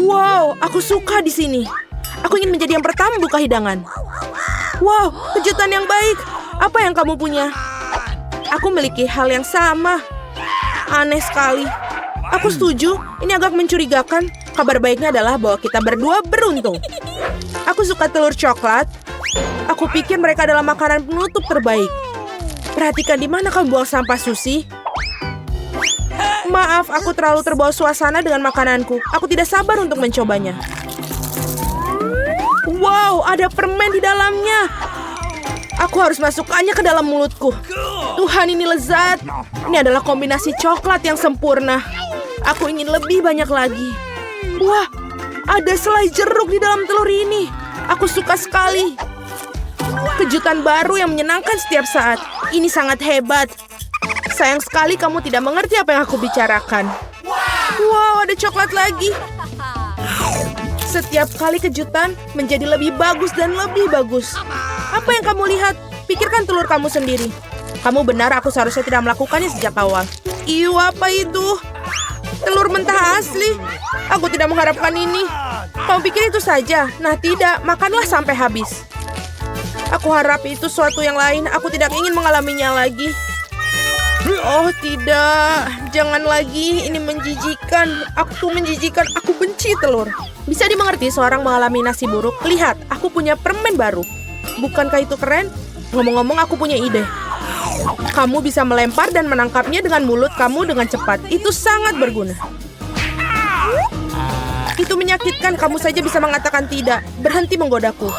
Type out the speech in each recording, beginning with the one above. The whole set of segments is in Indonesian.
Wow, aku suka di sini. Aku ingin menjadi yang pertama buka hidangan. Wow, kejutan yang baik. Apa yang kamu punya? Aku memiliki hal yang sama. Aneh sekali. Aku setuju, ini agak mencurigakan. Kabar baiknya adalah bahwa kita berdua beruntung. Aku suka telur coklat. Aku pikir mereka adalah makanan penutup terbaik. Perhatikan di mana kamu buang sampah, Susie. Maaf, aku terlalu terbawa suasana dengan makananku. Aku tidak sabar untuk mencobanya. Wow, ada permen di dalamnya. Aku harus masukkannya ke dalam mulutku. Tuhan, ini lezat. Ini adalah kombinasi coklat yang sempurna. Aku ingin lebih banyak lagi. Wah, ada selai jeruk di dalam telur ini. Aku suka sekali. Kejutan baru yang menyenangkan setiap saat. Ini sangat hebat. Sayang sekali kamu tidak mengerti apa yang aku bicarakan. Wow, ada coklat lagi. Setiap kali kejutan menjadi lebih bagus dan lebih bagus. Apa yang kamu lihat? Pikirkan telur kamu sendiri. Kamu benar, aku seharusnya tidak melakukannya sejak awal. Iu, apa itu? Telur mentah asli. Aku tidak mengharapkan ini. Kamu pikir itu saja? Nah, tidak. Makanlah sampai habis. Aku harap itu suatu yang lain. Aku tidak ingin mengalaminya lagi. Oh tidak, jangan lagi, ini menjijikan. Aku menjijikan, aku benci telur. Bisa dimengerti seorang mengalami nasi buruk. Lihat, aku punya permen baru. Bukankah itu keren? Ngomong-ngomong, aku punya ide. Kamu bisa melempar dan menangkapnya dengan mulut kamu dengan cepat. Itu sangat berguna. Itu menyakitkan, kamu saja bisa mengatakan tidak. Berhenti menggodaku.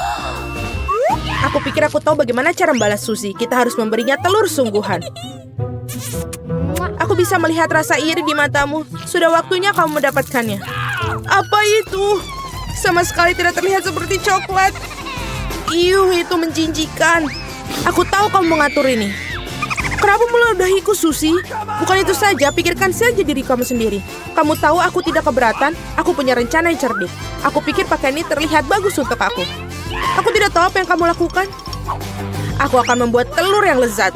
Aku pikir aku tahu bagaimana cara membalas Susie. Kita harus memberinya telur sungguhan. Aku bisa melihat rasa iri di matamu. Sudah waktunya kamu mendapatkannya. Apa itu? Sama sekali tidak terlihat seperti coklat. Iuh, itu menjijikkan. Aku tahu kamu mengatur ini. Kenapa meludahiku, Susie? Bukan itu saja, pikirkan saja diri kamu sendiri. Kamu tahu aku tidak keberatan. Aku punya rencana yang cerdik. Aku pikir pakaian ini terlihat bagus untuk aku. Aku tidak tahu apa yang kamu lakukan. Aku akan membuat telur yang lezat.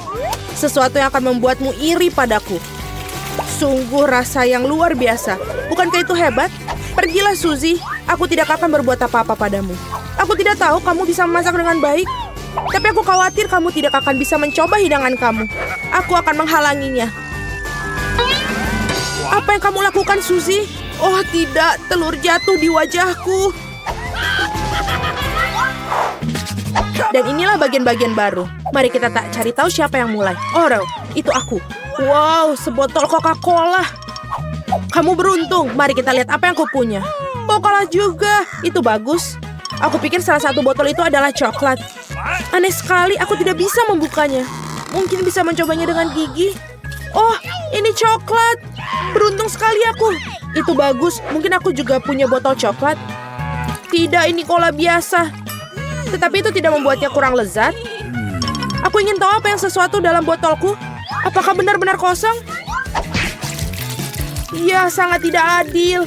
Sesuatu yang akan membuatmu iri padaku. Sungguh rasa yang luar biasa. Bukankah itu hebat? Pergilah, Susie. Aku tidak akan berbuat apa-apa padamu. Aku tidak tahu kamu bisa memasak dengan baik. Tapi aku khawatir kamu tidak akan bisa mencoba hidangan kamu. Aku akan menghalanginya. Apa yang kamu lakukan, Susie? Oh tidak, telur jatuh di wajahku. Dan inilah bagian-bagian baru. Mari kita tak cari tahu siapa yang mulai. Oh, itu aku. Wow, sebotol Coca-Cola. Kamu beruntung. Mari kita lihat apa yang aku punya. Oh, kalah juga. Itu bagus. Aku pikir salah satu botol itu adalah coklat. Aneh sekali, aku tidak bisa membukanya. Mungkin bisa mencobanya dengan gigi. Oh, ini coklat. Beruntung sekali aku. Itu bagus. Mungkin aku juga punya botol coklat. Tidak, ini cola biasa. Tetapi itu tidak membuatnya kurang lezat. Aku ingin tahu apa yang sesuatu dalam botolku. Apakah benar-benar kosong? Ya, sangat tidak adil.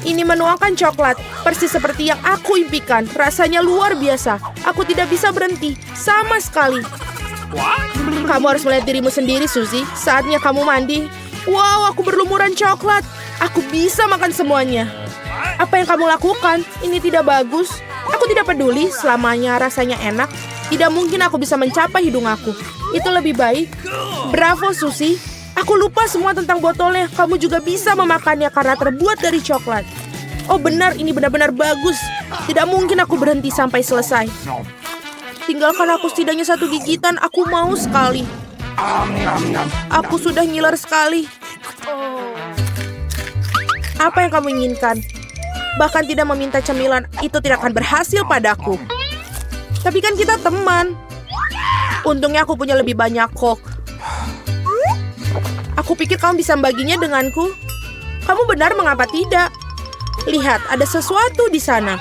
Ini menuangkan coklat, persis seperti yang aku impikan. Rasanya luar biasa. Aku tidak bisa berhenti, sama sekali. Kamu harus melihat dirimu sendiri, Susie. Saatnya kamu mandi. Wow, aku berlumuran coklat. Aku bisa makan semuanya. Apa yang kamu lakukan? Ini tidak bagus. Aku tidak peduli, selamanya rasanya enak. Tidak mungkin aku bisa mencapai hidung aku. Itu lebih baik. Bravo, Susie. Aku lupa semua tentang botolnya. Kamu juga bisa memakannya karena terbuat dari coklat. Oh benar, ini benar-benar bagus. Tidak mungkin aku berhenti sampai selesai. Tinggalkan aku setidaknya satu gigitan. Aku mau sekali. Aku sudah ngiler sekali. Apa yang kamu inginkan? Bahkan tidak meminta cemilan, itu tidak akan berhasil padaku. Tapi kan kita teman. Untungnya aku punya lebih banyak Coke. Aku pikir kamu bisa membaginya denganku. Kamu benar, mengapa tidak? Lihat, ada sesuatu di sana.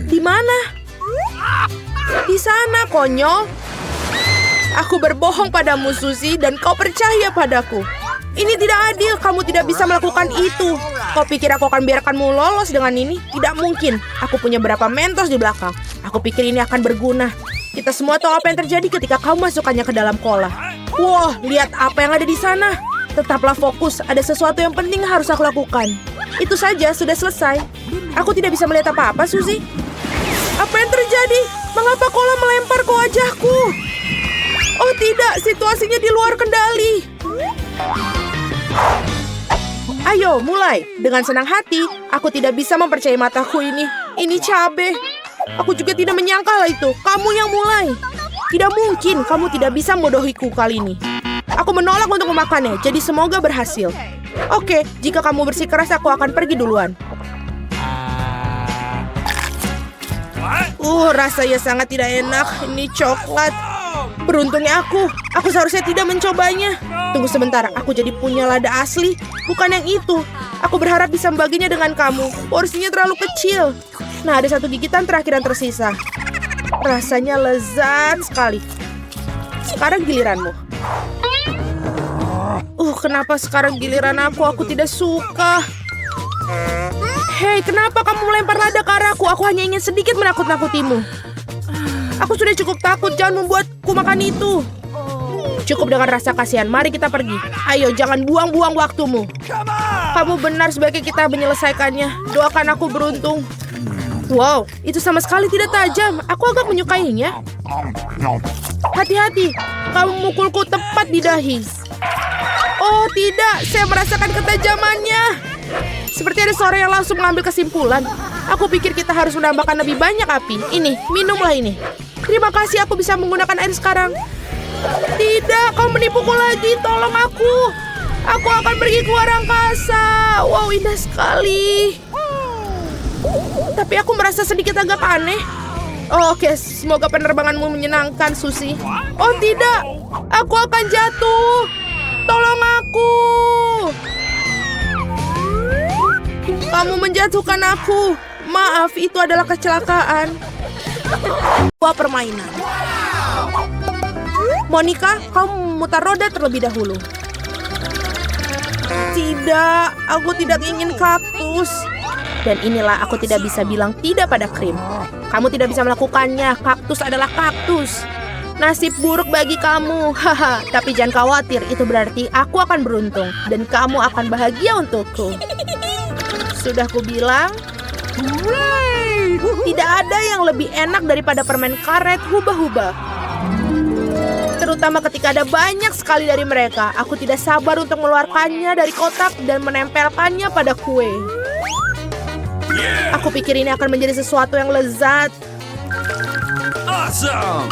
Di mana? Di sana, konyol. Aku berbohong padamu, Susie, dan kau percaya padaku. Ini tidak adil, kamu tidak bisa melakukan itu. Kau pikir aku akan biarkanmu lolos dengan ini? Tidak mungkin. Aku punya berapa Mentos di belakang. Aku pikir ini akan berguna. Kita semua tahu apa yang terjadi ketika kau masukkannya ke dalam cola. Wah, lihat apa yang ada di sana. Tetaplah fokus, ada sesuatu yang penting harus aku lakukan. Itu saja, sudah selesai. Aku tidak bisa melihat apa-apa, Suzy. Apa yang terjadi? Mengapa kola melempar ke wajahku? Oh tidak, situasinya di luar kendali. Ayo, mulai. Dengan senang hati, aku tidak bisa mempercayai mataku ini. Ini cabe. Aku juga tidak menyangka hal itu. Kamu yang mulai. Tidak mungkin kamu tidak bisa membodohiku kali ini. Aku menolak untuk memakannya, jadi semoga berhasil. Oke, jika kamu bersikeras, aku akan pergi duluan. Rasanya sangat tidak enak. Ini coklat. Beruntungnya aku seharusnya tidak mencobanya. Tunggu sebentar, aku jadi punya lada asli. Bukan yang itu. Aku berharap bisa membaginya dengan kamu. Porsinya terlalu kecil. Nah, ada satu gigitan terakhir yang tersisa. Rasanya lezat sekali. Sekarang giliranmu. Kenapa sekarang giliran aku? Aku tidak suka. Hei, kenapa kamu melempar lada ke arahku? Aku hanya ingin sedikit menakut-nakutimu. Aku sudah cukup takut, jangan membuatku makan itu. Cukup dengan rasa kasihan, mari kita pergi. Ayo, jangan buang-buang waktumu. Kamu benar, sebaiknya kita menyelesaikannya. Doakan aku beruntung. Wow, itu sama sekali tidak tajam. Aku agak menyukainya. Hati-hati, kamu memukulku tepat di dahi. Oh tidak, saya merasakan ketajamannya. Seperti ada suara yang langsung mengambil kesimpulan. Aku pikir kita harus menambahkan lebih banyak api. Ini, minumlah ini. Terima kasih, aku bisa menggunakan air sekarang. Tidak, kau menipuku lagi. Tolong aku. Aku akan pergi ke luar angkasa. Wow, indah sekali. Tapi aku merasa sedikit agak aneh. Oke, semoga penerbanganmu menyenangkan, Suzy. Oh tidak, aku akan jatuh. Tolong aku. Kamu menjatuhkan aku. Maaf, itu adalah kecelakaan. Sebuah permainan. Monica, kamu memutar roda terlebih dahulu. Tidak, aku tidak ingin kaktus. Dan inilah aku tidak bisa bilang tidak pada krim. Kamu tidak bisa melakukannya. Kaktus adalah kaktus. Nasib buruk bagi kamu. Haha, tapi jangan khawatir. Itu berarti aku akan beruntung. Dan kamu akan bahagia untukku. Sudah kubilang, tidak ada yang lebih enak daripada permen karet hubah-hubah. Terutama ketika ada banyak sekali dari mereka. Aku tidak sabar untuk mengeluarkannya dari kotak dan menempelkannya pada kue. Aku pikir ini akan menjadi sesuatu yang lezat. Awesome.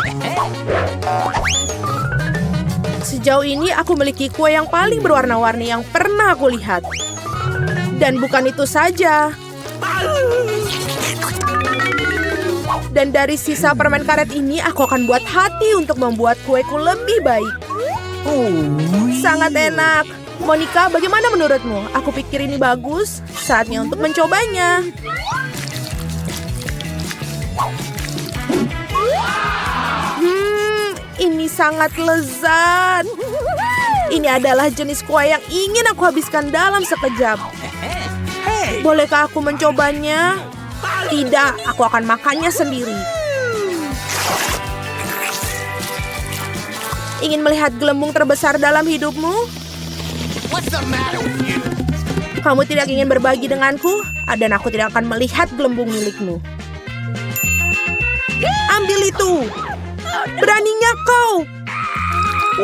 Sejauh ini aku memiliki kue yang paling berwarna-warni yang pernah aku lihat. Dan bukan itu saja. Dan dari sisa permen karet ini aku akan buat hati untuk membuat kueku lebih baik. Sangat enak. Monica, bagaimana menurutmu? Aku pikir ini bagus. Saatnya untuk mencobanya. Ini sangat lezat. Ini adalah jenis kue yang ingin aku habiskan dalam sekejap. Bolehkah aku mencobanya? Tidak, aku akan makannya sendiri. Ingin melihat gelembung terbesar dalam hidupmu? Kamu tidak ingin berbagi denganku? Dan aku tidak akan melihat gelembung milikmu. Ambil itu. Beraninya kau.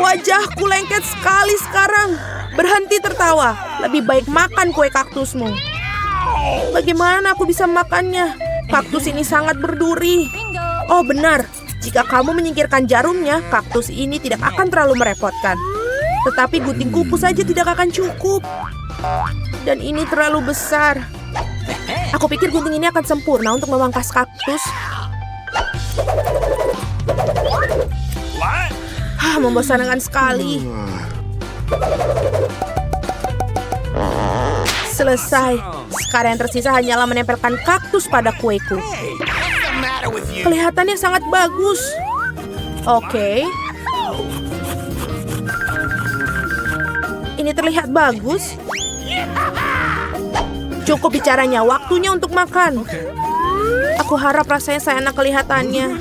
Wajahku lengket sekali sekarang. Berhenti tertawa. Lebih baik makan kue kaktusmu. Bagaimana aku bisa makannya? Kaktus ini sangat berduri. Oh benar, jika kamu menyingkirkan jarumnya, kaktus ini tidak akan terlalu merepotkan. Tetapi gunting kuku saja tidak akan cukup. Dan ini terlalu besar. Aku pikir gunting ini akan sempurna untuk memangkas kaktus. Membosankan sekali. Selesai. Sekarang yang tersisa hanyalah menempelkan kaktus pada kueku. Kelihatannya sangat bagus. Oke. Ini terlihat bagus. Cukup bicaranya, waktunya untuk makan. Aku harap rasanya seenak kelihatannya.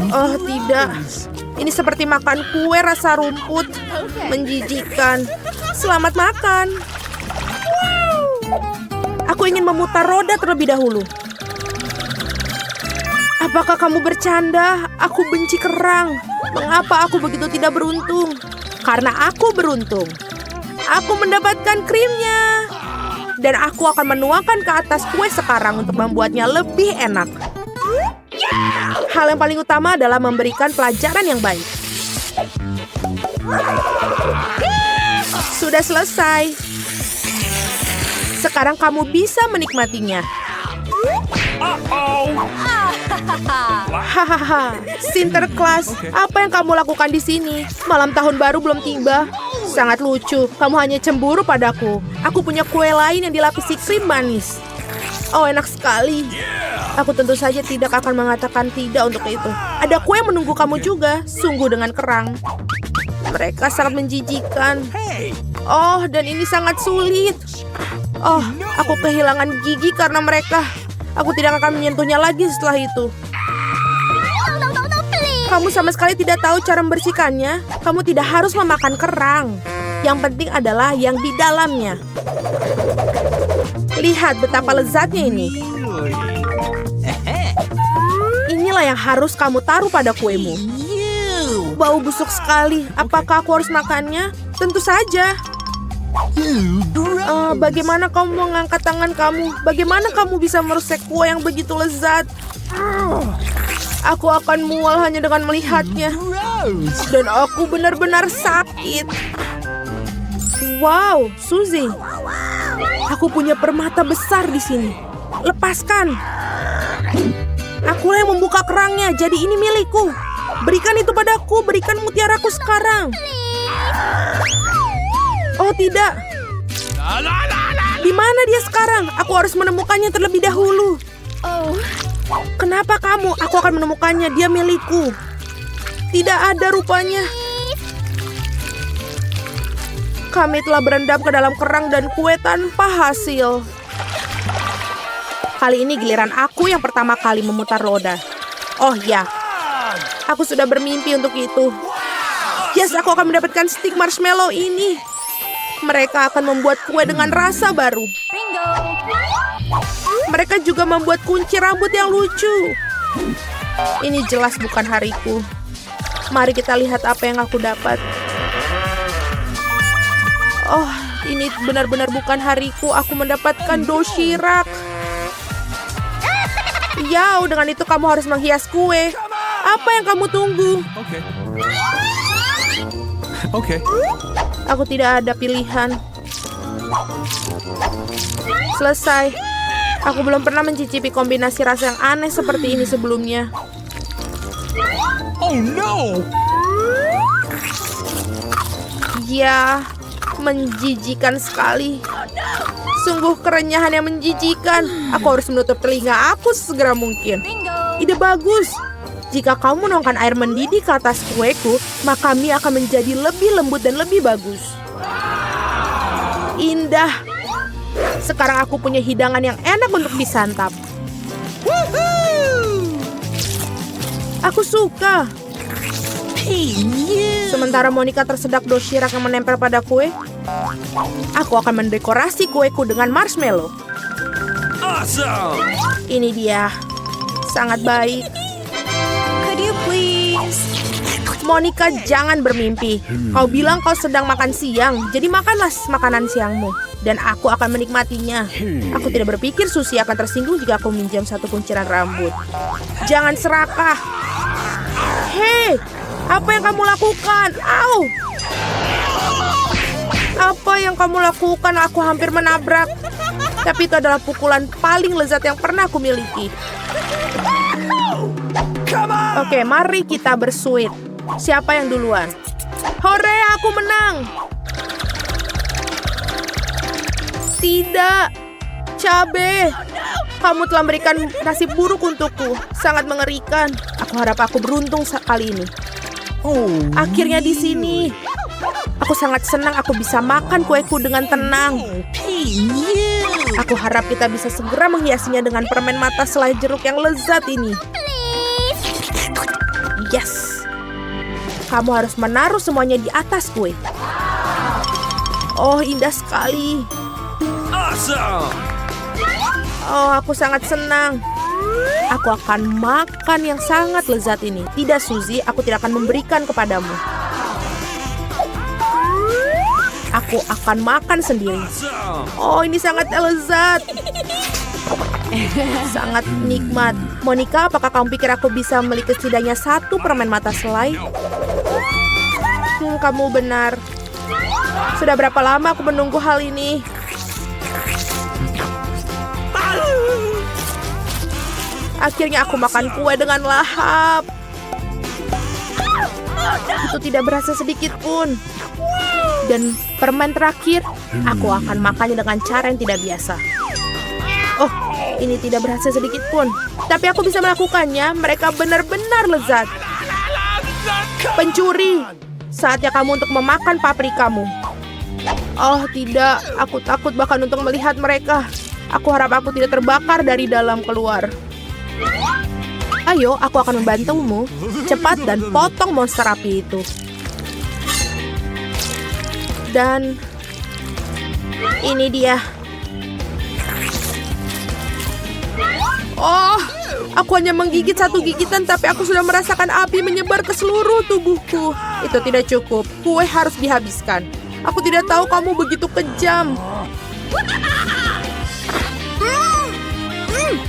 Oh tidak. Ini seperti makan kue rasa rumput. Menjijikan. Selamat makan. Aku ingin memutar roda terlebih dahulu. Apakah kamu bercanda? Aku benci kerang. Mengapa aku begitu tidak beruntung? Karena aku beruntung. Aku mendapatkan krimnya. Dan aku akan menuangkan ke atas kue sekarang untuk membuatnya lebih enak. Hal yang paling utama adalah memberikan pelajaran yang baik. Sudah selesai. Sekarang kamu bisa menikmatinya. Hahaha, Sinterklas, apa yang kamu lakukan di sini? Malam tahun baru belum tiba. Sangat lucu, kamu hanya cemburu padaku. Aku punya kue lain yang dilapisi krim manis. Oh, enak sekali. Aku tentu saja tidak akan mengatakan tidak untuk itu. Ada kue menunggu kamu juga, sungguh dengan kerang. Mereka sangat menjijikan. Oh, dan ini sangat sulit. Oh, aku kehilangan gigi karena mereka. Aku tidak akan menyentuhnya lagi setelah itu. Kamu sama sekali tidak tahu cara membersihkannya. Kamu tidak harus memakan kerang. Yang penting adalah yang di dalamnya. Lihat betapa lezatnya ini. Inilah yang harus kamu taruh pada kuemu. Bau busuk sekali. Apakah aku harus makannya? Tentu saja. Bagaimana kamu mengangkat tangan kamu? Bagaimana kamu bisa merusak kue yang begitu lezat? Aku akan mual hanya dengan melihatnya. Dan aku benar-benar sakit. Wow, Suzy. Aku punya permata besar di sini. Lepaskan. Akulah yang membuka kerangnya, jadi ini milikku. Berikan itu padaku, berikan mutiaraku sekarang. Oh tidak. Di mana dia sekarang? Aku harus menemukannya terlebih dahulu. Kenapa kamu? Aku akan menemukannya, dia milikku. Tidak ada rupanya. Kami telah berendam ke dalam kerang dan kue tanpa hasil. Kali ini giliran aku yang pertama kali memutar roda. Oh ya, aku sudah bermimpi untuk itu. Yes, aku akan mendapatkan stik marshmallow ini. Mereka akan membuat kue dengan rasa baru. Mereka juga membuat kunci rambut yang lucu. Ini jelas bukan hariku. Mari kita lihat apa yang aku dapat. Oh, ini benar-benar bukan hariku. Aku mendapatkan doshirak. Ya, dengan itu kamu harus menghias kue. Apa yang kamu tunggu? Oke. Aku tidak ada pilihan. Selesai. Aku belum pernah mencicipi kombinasi rasa yang aneh seperti ini sebelumnya. Oh no. Ya, menjijikan sekali. Sungguh kerenyahan yang menjijikan. Aku harus menutup telinga aku sesegera mungkin. Ide bagus. Jika kamu menuangkan air mendidih ke atas kueku, maka mie akan menjadi lebih lembut dan lebih bagus. Indah. Sekarang aku punya hidangan yang enak untuk disantap. Aku suka. Sementara Monica tersedak doshirak yang menempel pada kue, aku akan mendekorasi kueku dengan marshmallow. Awesome. Ini dia. Sangat baik. Could you please? Monica, jangan bermimpi. Kau bilang kau sedang makan siang, jadi makanlah makanan siangmu. Dan aku akan menikmatinya. Aku tidak berpikir Suzy akan tersinggung jika aku minjam satu kunciran rambut. Jangan serakah. Hei, apa yang kamu lakukan? Au! Apa yang kamu lakukan? Aku hampir menabrak. Tapi itu adalah pukulan paling lezat yang pernah aku miliki. Oke, mari kita bersuit. Siapa yang duluan? Hore, aku menang! Tidak, cabe. Kamu telah memberikan nasib buruk untukku. Sangat mengerikan. Aku harap aku beruntung kali ini. Akhirnya di sini. Aku sangat senang aku bisa makan kueku dengan tenang. Aku harap kita bisa segera menghiasinya dengan permen mata selai jeruk yang lezat ini. Yes. Kamu harus menaruh semuanya di atas kue. Oh, indah sekali. Awesome! Oh, aku sangat senang. Aku akan makan yang sangat lezat ini. Tidak, Suzy, aku tidak akan memberikan kepadamu. Aku akan makan sendiri. Awesome! Oh, ini sangat lezat. Sangat nikmat. Monica, apakah kamu pikir aku bisa memiliki setidaknya satu permen mata selai? Kamu benar. Sudah berapa lama aku menunggu hal ini? Akhirnya aku makan kue dengan lahap. Itu tidak berasa sedikit pun. Dan permen terakhir, aku akan makannya dengan cara yang tidak biasa. Oh, ini tidak berasa sedikit pun. Tapi aku bisa melakukannya. Mereka benar-benar lezat. Pencuri, saatnya kamu untuk memakan paprikamu. Oh tidak, aku takut bahkan untuk melihat mereka. Aku harap aku tidak terbakar dari dalam keluar. Ayo, aku akan membantumu. Cepat dan potong monster api itu. Dan ini dia. Oh, aku hanya menggigit satu gigitan, tapi aku sudah merasakan api menyebar ke seluruh tubuhku. Itu tidak cukup. Kue harus dihabiskan. Aku tidak tahu kamu begitu kejam.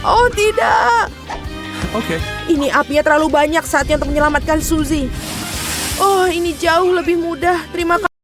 Oh tidak. Okay. Ini apinya terlalu banyak, saatnya untuk menyelamatkan Suzy. Oh, ini jauh lebih mudah. Terima kasih.